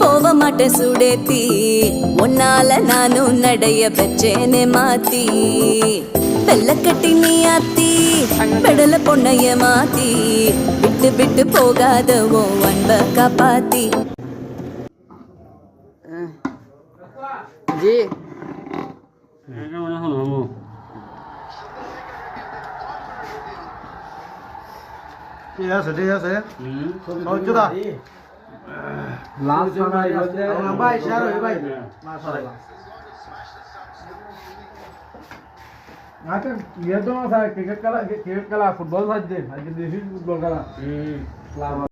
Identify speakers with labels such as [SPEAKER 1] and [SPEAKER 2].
[SPEAKER 1] போவமாட்ட சுடேத்தி உன்னால நானும் நடைய பெச்சேனே மாத்தி வெள்ளக்கட்டி நீ ஆத்தி பெடல பொண்ணைய மாத்தி விட்டு விட்டு போகாத உன் அன்ப காப்பாத்தி
[SPEAKER 2] জি
[SPEAKER 3] ঠিক আছে ঠিক আছে সহ্যতা
[SPEAKER 2] লাস্ট
[SPEAKER 3] ভাই শেয়ার হই ভাই মাশাআল্লাহ আচ্ছা ইয়ে তো ক্রিকেট খেলা ফুটবল সাজছে আজকে দেশি ফুটবল খেলা